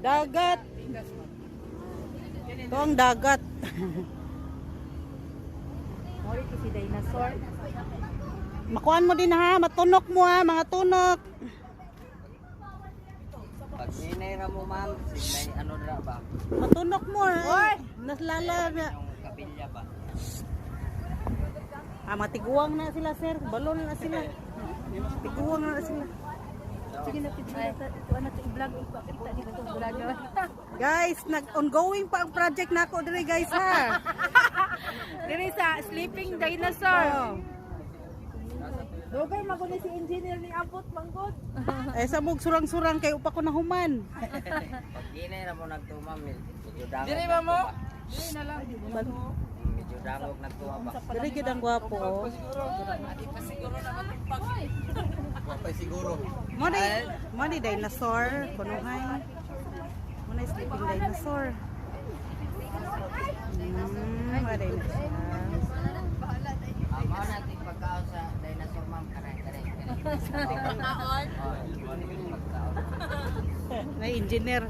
Dagat. Ito ang dagat. Mori ko si dinosaur. Makuan mo din ha, matunok mo ha, mga tunok. Pag sinira mo ma'am, may ano na ba? Matunok mo ha. Naslala na. Yung kapilya ba? Matiguang na sila sir, balon na sila. Tiguang na sila. Sige na ito i-vlog ko kita dito vlog. Guys, nag-ongoing pa ang project nako dire guys ha. Diri sa sleeping dinosaur. Dugay maguni si engineer ni abot manggod. Ay sabog surang-surang kay upa ko na human. Pag sinira mo nagtuma, medyo dangog. Diri ba mo? Diri na lang. Medyo dangog nagtuma ba? Dire gid ang gwapo. Oh. Wapay siguro. Mo di dinosaur, kunuhay. Mo na sleeping dinosaur. Mga dinosaur. Amo natin pagkaon sa dinosaur ma'am. Karay. Pagkaon? Oh, pagkaon. Na engineer.